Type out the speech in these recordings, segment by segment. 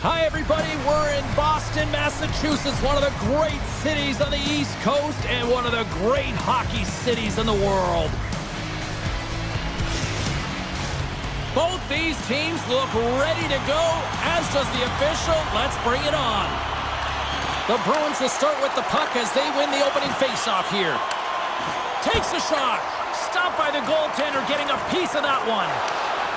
Hi, everybody. We're in Boston, Massachusetts, one of the great cities on the East Coast and one of the great hockey cities in the world. Both these teams look ready to go, as does the official. Let's bring it on. The Bruins will start with the puck as they win the opening faceoff here. Takes a shot. Stopped by the goaltender, getting a piece of that one.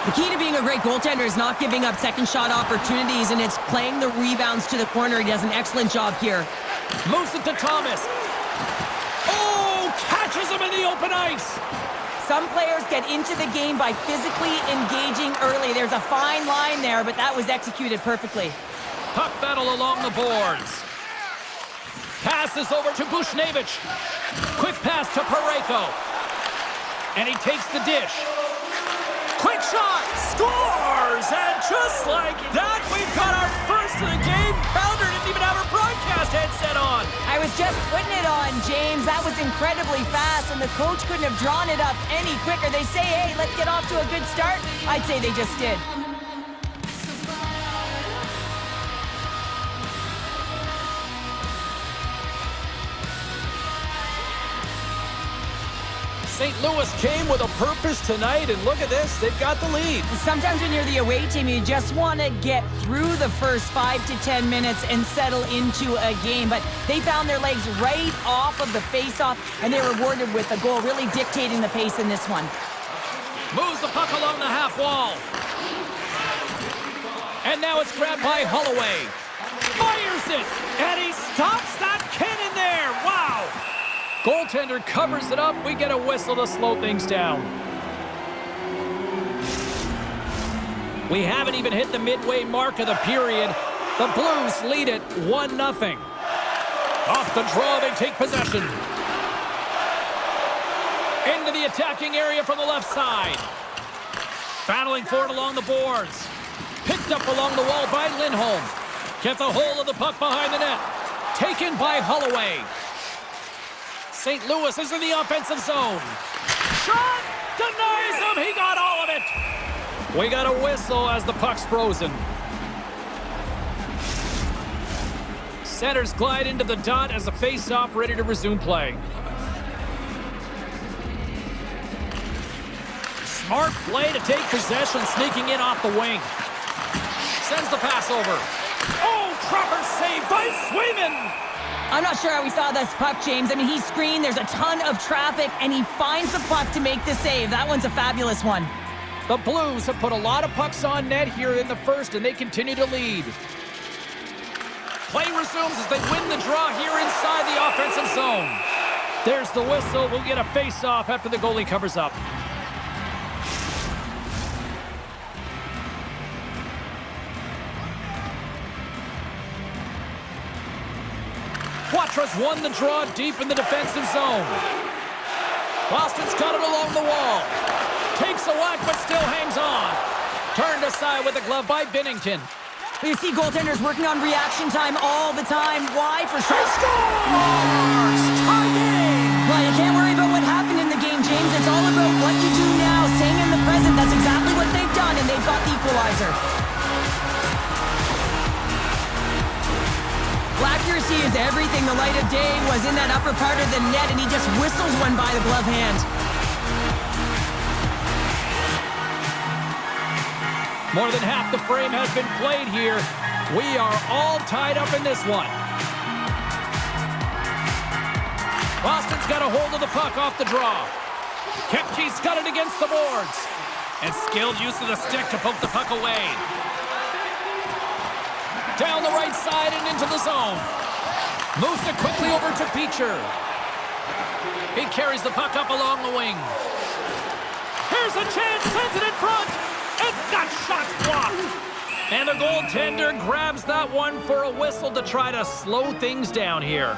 The key to being a great goaltender is not giving up second shot opportunities, and it's playing the rebounds to the corner. He does an excellent job here. Moves it to Thomas. Oh, catches him in the open ice. Some players get into the game by physically engaging early. There's a fine line there, but that was executed perfectly. Puck battle along the boards. Passes over to Bushnevich. Quick pass to Parayko. And he takes the dish. Quick shot, scores! And just like that, we've got our first of the game. Pounder didn't even have her broadcast headset on. I was just putting it on, James. That was incredibly fast, and the coach couldn't have drawn it up any quicker. They say, hey, let's get off to a good start. I'd say they just did. St. Louis came with a purpose tonight, and look at this, they've got the lead. Sometimes when you're the away team, you just want to get through the first 5 to 10 minutes and settle into a game, but they found their legs right off of the face-off, and they were rewarded with a goal, really dictating the pace in this one. Moves the puck along the half wall. And now it's grabbed by Holloway. Fires it, and he stops that cannon there. Wow! Goaltender covers it up. We get a whistle to slow things down. We haven't even hit the midway mark of the period. The Blues lead it 1-0. Off the draw, they take possession. Into the attacking area from the left side. Battling for it along the boards. Picked up along the wall by Lindholm. Gets a hold of the puck behind the net. Taken by Holloway. St. Louis is in the offensive zone. Shot! Denies him! He got all of it! We got a whistle as the puck's frozen. Centers glide into the dot as the face-off ready to resume play. Smart play to take possession, sneaking in off the wing. Sends the pass over. Oh, proper save by Swayman! I'm not sure how we saw this puck, James. I mean, he screened, there's a ton of traffic, and he finds the puck to make the save. That one's a fabulous one. The Blues have put a lot of pucks on net here in the first, and they continue to lead. Play resumes as they win the draw here inside the offensive zone. There's the whistle. We'll get a face-off after the goalie covers up. Quattras won the draw deep in the defensive zone. Boston's got it along the wall. Takes a whack, but still hangs on. Turned aside with a glove by Binnington. You see goaltenders working on reaction time all the time. Why? For sure. Scores! Tie game! Well, you can't worry about what happened in the game, James. It's all about what you do now, staying in the present. That's exactly what they've done, and they've got the equalizer. Accuracy is everything. The light of day was in that upper part of the net, and he just whistles one by the glove hand. More than half the frame has been played here. We are all tied up in this one. Boston's got a hold of the puck off the draw. Kepke's got it against the boards. And skilled use of the stick to poke the puck away. Down the right side and into the zone. Moves it quickly over to Beecher. He carries the puck up along the wing. Here's a chance, sends it in front. And that shot's blocked. And the goaltender grabs that one for a whistle to try to slow things down here.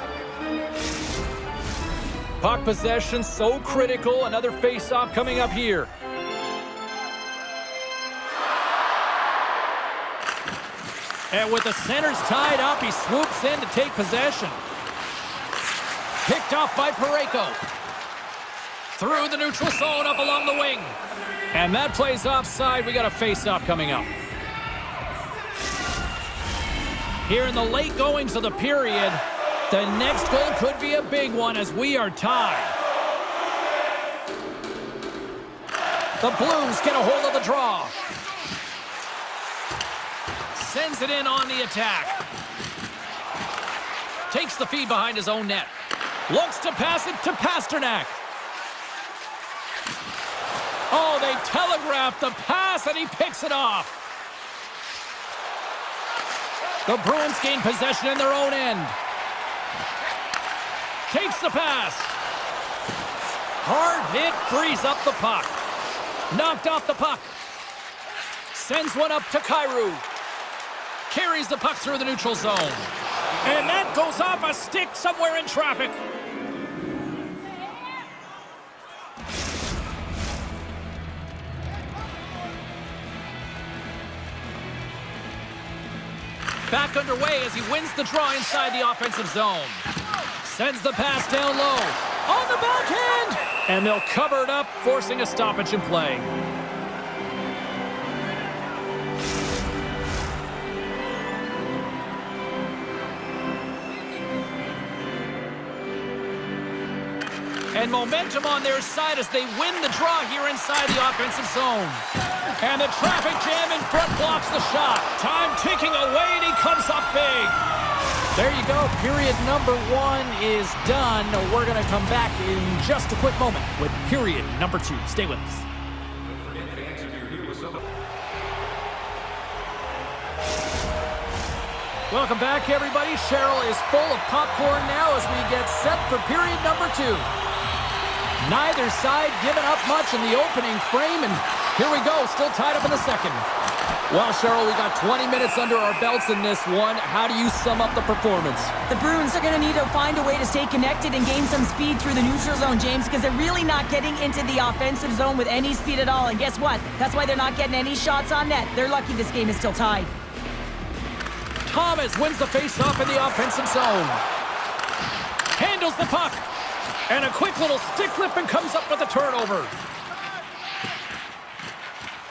Puck possession so critical. Another face-off coming up here. And with the centers tied up, he swoops in to take possession. Picked off by Parayko. Through the neutral zone, up along the wing. And that plays offside. We got a face-off coming up. Here in the late goings of the period, the next goal could be a big one as we are tied. The Blues get a hold of the draw. Sends it in on the attack. Takes the feed behind his own net. Looks to pass it to Pastrnak. Oh, they telegraphed the pass, and he picks it off. The Bruins gain possession in their own end. Takes the pass. Hard hit, frees up the puck. Knocked off the puck. Sends one up to Kyrou. Carries the puck through the neutral zone. And that goes off a stick somewhere in traffic. Back underway as he wins the draw inside the offensive zone. Sends the pass down low. On the backhand! And they'll cover it up, forcing a stoppage in play. And momentum on their side as they win the draw here inside the offensive zone. And the traffic jam in front blocks the shot. Time ticking away, and he comes up big. There you go. Period number 1 is done. We're going to come back in just a quick moment with period number 2. Stay with us. Welcome back, everybody. Cheryl is full of popcorn now as we get set for period number 2. Neither side giving up much in the opening frame, and here we go, still tied up in the second. Well, Cheryl, we got 20 minutes under our belts in this one. How do you sum up the performance? The Bruins are going to need to find a way to stay connected and gain some speed through the neutral zone, James, because they're really not getting into the offensive zone with any speed at all. And guess what? That's why they're not getting any shots on net. They're lucky this game is still tied. Thomas wins the faceoff in the offensive zone. Handles the puck. And a quick little stick lift and comes up with a turnover.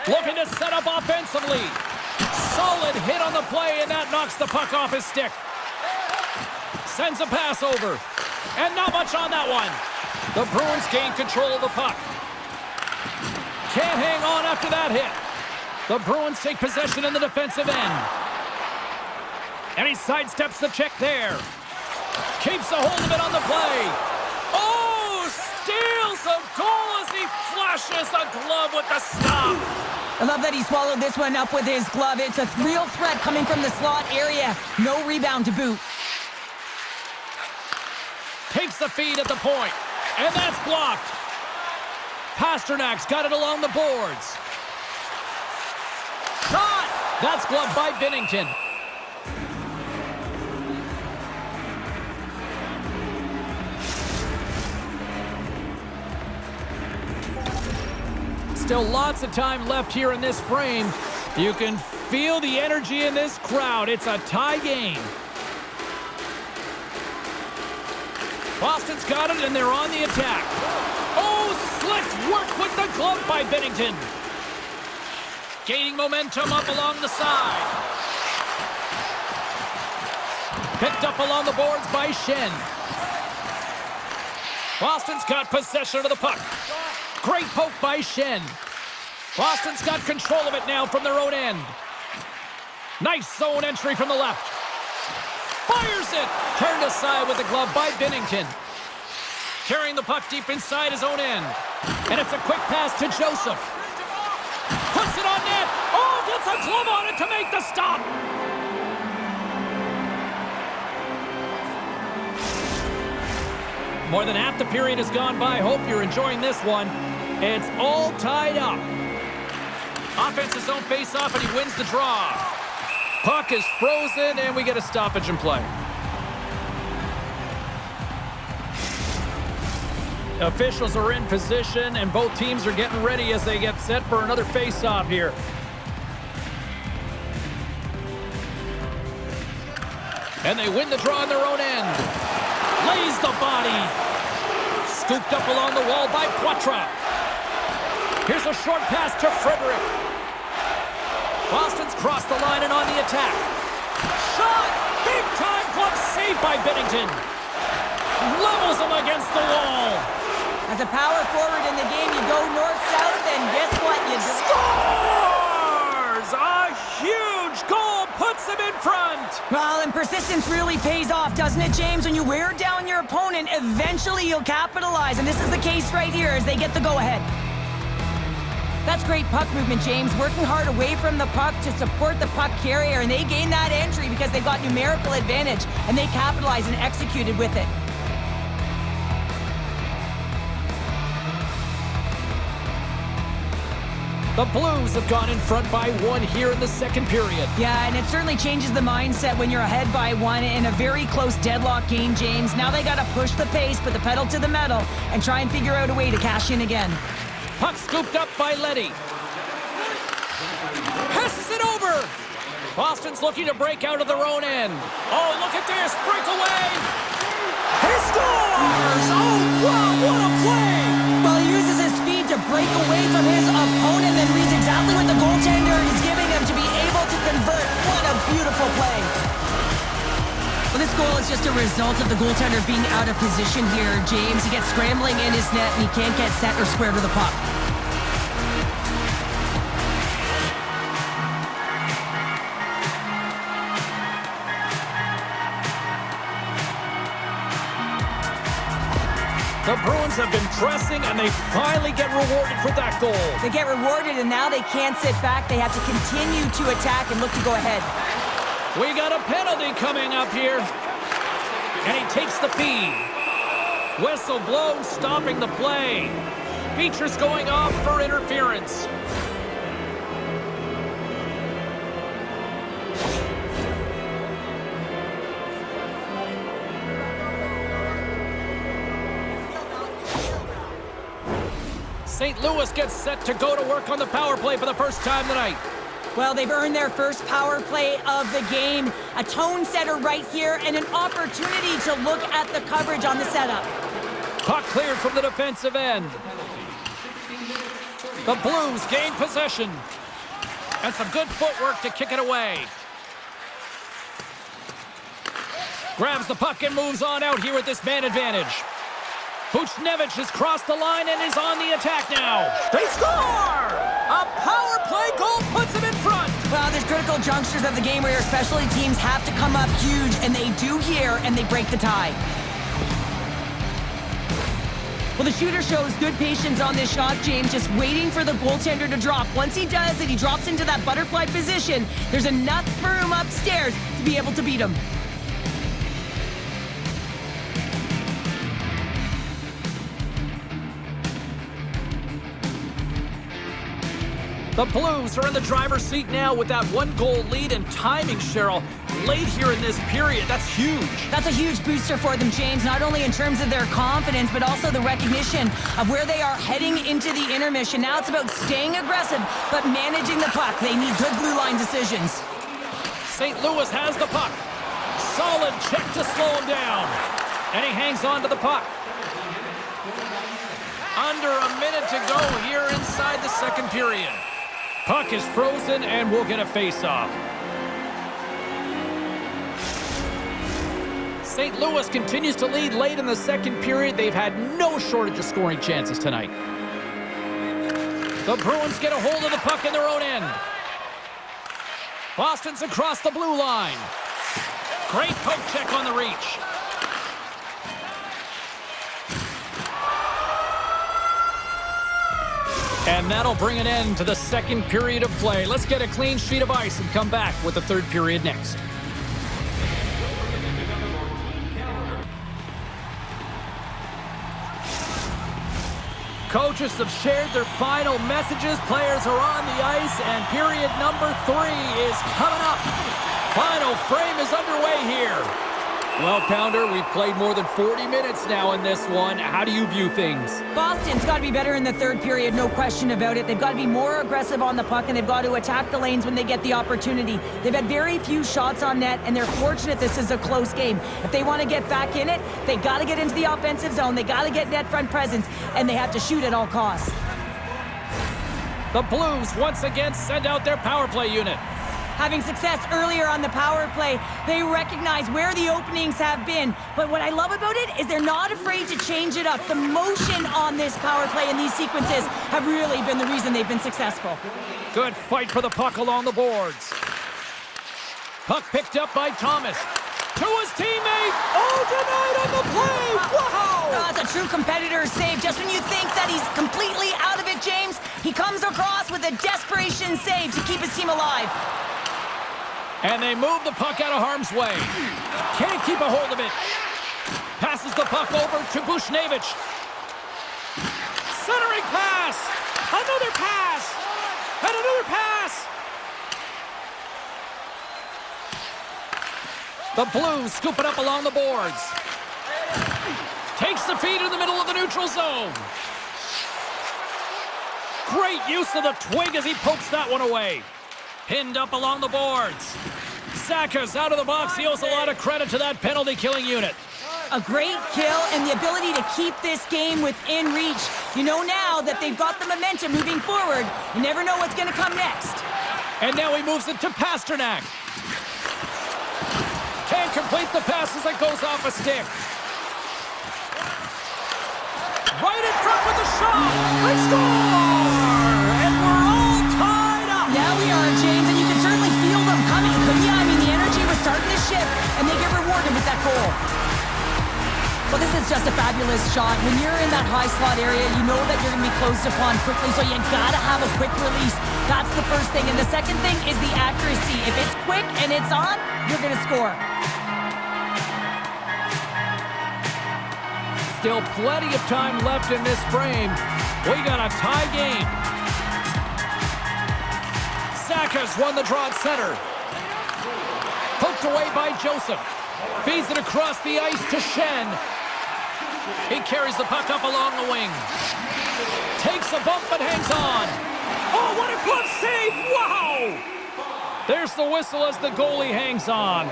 Looking to set up offensively. Solid hit on the play, and that knocks the puck off his stick. Sends a pass over. And not much on that one. The Bruins gain control of the puck. Can't hang on after that hit. The Bruins take possession in the defensive end. And he sidesteps the check there. Keeps a hold of it on the play. Oh, steals a goal as he flashes a glove with the stop. I love that he swallowed this one up with his glove. It's a real threat coming from the slot area. No rebound to boot. Takes the feed at the point. And that's blocked. Pasternak's got it along the boards. Shot! That's gloved by Binnington. Still lots of time left here in this frame. You can feel the energy in this crowd. It's a tie game. Boston's got it, and they're on the attack. Oh, slick work with the glove by Binnington. Gaining momentum up along the side. Picked up along the boards by Shen. Boston's got possession of the puck. Great poke by Shen. Boston's got control of it now from their own end. Nice zone entry from the left. Fires it. Turned aside with the glove by Binnington. Carrying the puck deep inside his own end. And it's a quick pass to Joseph. Puts it on net. Oh, gets a glove on it to make the stop. More than half the period has gone by. Hope you're enjoying this one. It's all tied up. Offensive zone face-off, and he wins the draw. Puck is frozen, and we get a stoppage in play. Officials are in position, and both teams are getting ready as they get set for another face-off here. And they win the draw on their own end. Lays the body. Scooped up along the wall by Poitras. Here's a short pass to Frederick. Boston's crossed the line and on the attack. Shot! by Binnington. Levels him against the wall. As a power forward in the game, you go north-south, and guess what? You Scores! A huge goal puts him in front. Well, and persistence really pays off, doesn't it, James? When you wear down your opponent, eventually you'll capitalize, and this is the case right here as they get the go-ahead. That's great puck movement, James. Working hard away from the puck to support the puck carrier, and they gain that entry because they've got numerical advantage, and they capitalized and executed with it. The Blues have gone in front by 1 here in the second period. Yeah, and it certainly changes the mindset when you're ahead by 1 in a very close deadlock game, James. Now they got to push the pace, put the pedal to the metal, and try and figure out a way to cash in again. Puck scooped up by Leddy. Passes it over. Boston's looking to break out of their own end. Oh, look at this. Breakaway. He scores! Oh, wow, what a play! Well, he uses his speed to break away from his opponent and reads exactly what the goaltender is giving him to be able to convert. What a beautiful play. Well, this goal is just a result of the goaltender being out of position here, James. He gets scrambling in his net, and he can't get set or square to the puck. The Bruins have been pressing, and they finally get rewarded for that goal. They get rewarded, and now they can't sit back. They have to continue to attack and look to go ahead. We got a penalty coming up here. And he takes the feed. Whistle blown, stopping the play. Beatrice going off for interference. St. Louis gets set to go to work on the power play for the first time tonight. Well, they've earned their first power play of the game. A tone setter right here and an opportunity to look at the coverage on the setup. Puck cleared from the defensive end. The Blues gain possession. And some good footwork to kick it away. Grabs the puck and moves on out here with this man advantage. Buchnevich has crossed the line and is on the attack now. They score! A power play goal puts him in front. Well, there's critical junctures of the game where your specialty teams have to come up huge, and they do here, and they break the tie. Well, the shooter shows good patience on this shot, James, just waiting for the goaltender to drop. Once he does it, he drops into that butterfly position. There's enough room upstairs to be able to beat him. The Blues are in the driver's seat now with that 1-goal lead, and timing, Cheryl, late here in this period. That's huge. That's a huge booster for them, James, not only in terms of their confidence, but also the recognition of where they are heading into the intermission. Now it's about staying aggressive, but managing the puck. They need good blue line decisions. St. Louis has the puck. Solid check to slow him down. And he hangs on to the puck. Under a minute to go here inside the second period. Puck is frozen, and we'll get a face-off. St. Louis continues to lead late in the second period. They've had no shortage of scoring chances tonight. The Bruins get a hold of the puck in their own end. Boston's across the blue line. Great poke check on the reach. And that'll bring an end to the second period of play. Let's get a clean sheet of ice and come back with the third period next. Coaches have shared their final messages. Players are on the ice, and period number 3 is coming up. Final frame is underway here. Well, Pounder, we've played more than 40 minutes now in this one. How do you view things? Boston's got to be better in the third period, no question about it. They've got to be more aggressive on the puck, and they've got to attack the lanes when they get the opportunity. They've had very few shots on net, and they're fortunate this is a close game. If they want to get back in it, they got to get into the offensive zone. They got to get net front presence, and they have to shoot at all costs. The Blues once again send out their power play unit. having success earlier on the power play. They recognize where the openings have been. But what I love about it is they're not afraid to change it up. The motion on this power play and these sequences have really been the reason they've been successful. Good fight for the puck along the boards. Puck picked up by Thomas. To his teammate. Oh, denied on the play. Wow! That's a true competitor's save. Just when you think that he's completely out of it, James, he comes across with a desperation save to keep his team alive. And they move the puck out of harm's way. Can't keep a hold of it. Passes the puck over to Bushnevich. Centering pass. Another pass. And another pass. The Blues scoop it up along the boards. Takes the feed in the middle of the neutral zone. Great use of the twig as he pokes that one away. Pinned up along the boards. Saka's out of the box. He owes a lot of credit to that penalty-killing unit. A great kill and the ability to keep this game within reach. You know now that they've got the momentum moving forward. You never know what's going to come next. And now he moves it to Pasternak. Can't complete the pass as it goes off a stick. Right in front with the shot. They score! And we're all tied up. Now we are, James, and you can certainly feel them coming. But yeah, I mean, the energy was starting to shift, and they get rewarded with that goal. Well, this is just a fabulous shot. When you're in that high slot area, you know that you're going to be closed upon quickly, so you got to have a quick release. That's the first thing. And the second thing is the accuracy. If it's quick and it's on, you're going to score. Still plenty of time left in this frame. We got a tie game. Saka's won the draw at center. Poked away by Joseph. Feeds it across the ice to Shen. He carries the puck up along the wing. Takes a bump but hangs on. Oh, what a glove save! Wow! There's the whistle as the goalie hangs on.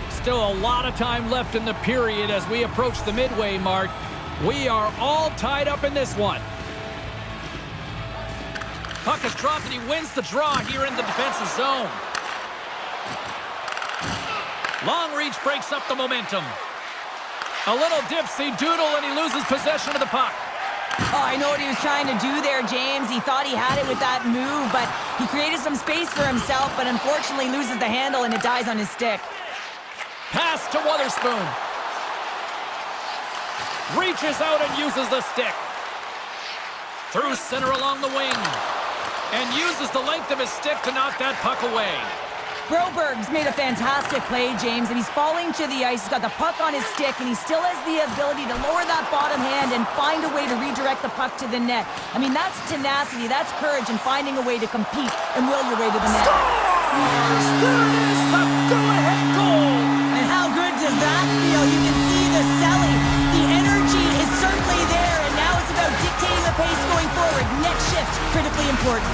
Still a lot of time left in the period as we approach the midway mark. We are all tied up in this one. Puck is dropped and he wins the draw here in the defensive zone. Long reach breaks up the momentum. A little dipsy doodle and he loses possession of the puck. Oh, I know what he was trying to do there, James. He thought he had it with that move, but he created some space for himself, but unfortunately loses the handle and it dies on his stick. Pass to Wotherspoon. Reaches out and uses the stick. Through center along the wing. And uses the length of his stick to knock that puck away. Broberg's made a fantastic play, James, and he's falling to the ice. He's got the puck on his stick, and he still has the ability to lower that bottom hand and find a way to redirect the puck to the net. I mean, that's tenacity, that's courage, and finding a way to compete and will your way to the net. Scores! There it is, the go-ahead goal! And how good does that feel? You can see the selling. The energy is certainly there, and now it's about dictating the pace going forward. Net shift, critically important.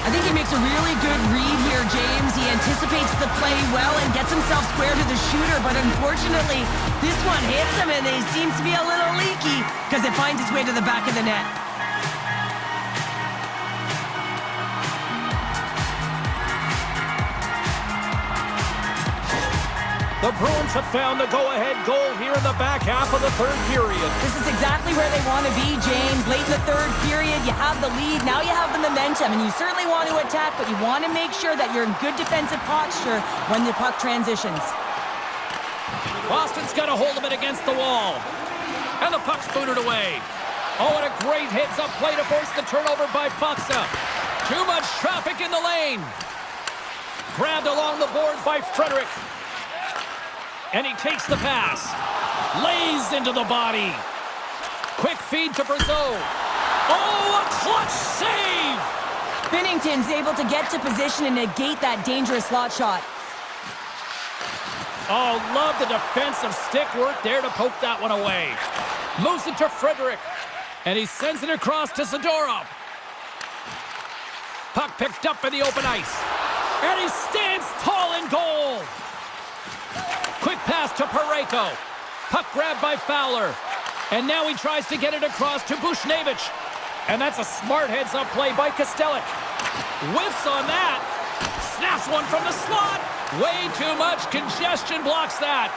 I think he makes a really good read here, James. He anticipates the play well and gets himself square to the shooter, but unfortunately, this one hits him and he seems to be a little leaky because it finds its way to the back of the net. The Bruins have found the go-ahead goal here in the back half of the third period. This is exactly where they want to be, James. Late in the third period, you have the lead. Now you have the momentum, and you certainly want to attack, but you want to make sure that you're in good defensive posture when the puck transitions. Boston's got a hold of it against the wall. And the puck's booted away. Oh, and a great hits-up play to force the turnover by Faksa. Too much traffic in the lane. Grabbed along the boards by Frederick. And he takes the pass. Lays into the body. Quick feed to Brazeau. Oh, a clutch save! Binnington's able to get to position and negate that dangerous slot shot. Oh, love the defensive stick work there to poke that one away. Moves it to Frederick. And he sends it across to Zadorov. Puck picked up in the open ice. And he stands tall in goal. Quick pass to Parayko. Puck grabbed by Fowler. And now he tries to get it across to Bushnevich. And that's a smart heads-up play by Kostelic. Whiffs on that. Snaps one from the slot. Way too much congestion blocks that.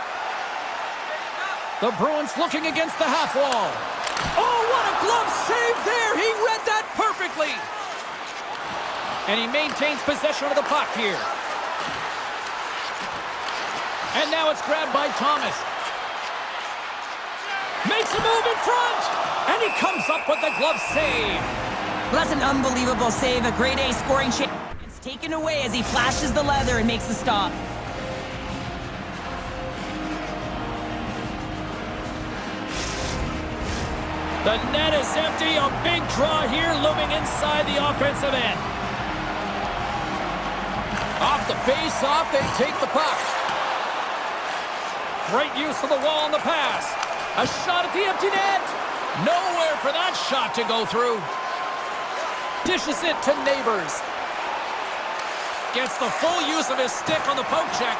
The Bruins looking against the half wall. Oh, what a glove save there. He read that perfectly. And he maintains possession of the puck here. And now it's grabbed by Thomas. Makes a move in front. And he comes up with the glove save. Well, that's an unbelievable save. A grade A scoring chance. It's taken away as he flashes the leather and makes the stop. The net is empty. A big draw here looming inside the offensive end. Off the face-off, they take the puck. Great use of the wall on the pass. A shot at the empty net. Nowhere for that shot to go through. Dishes it to Neighbors. Gets the full use of his stick on the poke check.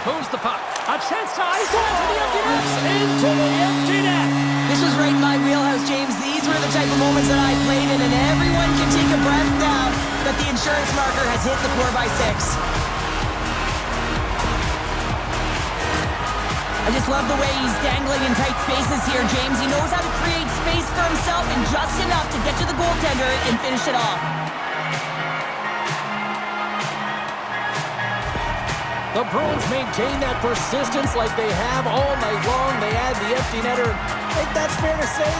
Moves the puck. A chance to ice it into the empty net. Into the empty net. This was right in my wheelhouse, James. These were the type of moments that I played in, and everyone can take a breath now that the insurance marker has hit the 4x6. I just love the way he's dangling in tight spaces here, James. He knows how to create space for himself and just enough to get to the goaltender and finish it off. The Bruins maintain that persistence like they have all night long. They add the empty netter. I think that's fair to say.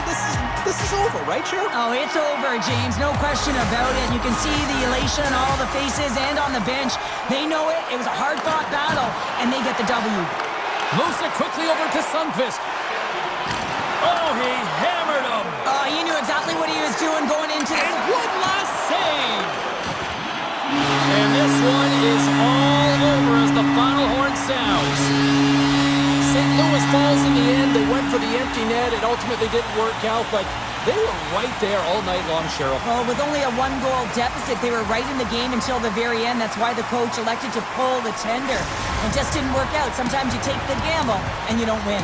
This is over, right, Cheryl? Oh, it's over, James. No question about it. You can see the elation on all the faces and on the bench. They know it. It was a hard-fought battle, and they get the W. Moves it quickly over to Sundqvist. Oh, he hammered him. Oh, he knew exactly what he was doing going into this. And one last save. And this one is all over as the final horn sounds. St. Louis falls in the end. They went for the empty net. It ultimately didn't work out, but they were right there all night long, Cheryl. Well, with only a one-goal deficit, they were right in the game until the very end. That's why the coach elected to pull the tender. It just didn't work out. Sometimes you take the gamble, and you don't win.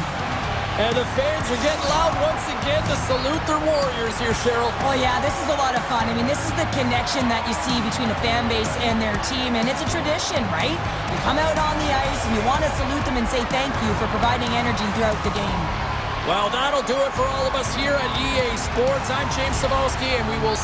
And the fans are getting loud once again to salute their Warriors here, Cheryl. Oh, yeah, this is a lot of fun. I mean, this is the connection that you see between a fan base and their team, and it's a tradition, right? You come out on the ice, and you want to salute them and say thank you for providing energy throughout the game. Well, that'll do it for all of us here at EA Sports. I'm James Cybulski, and we will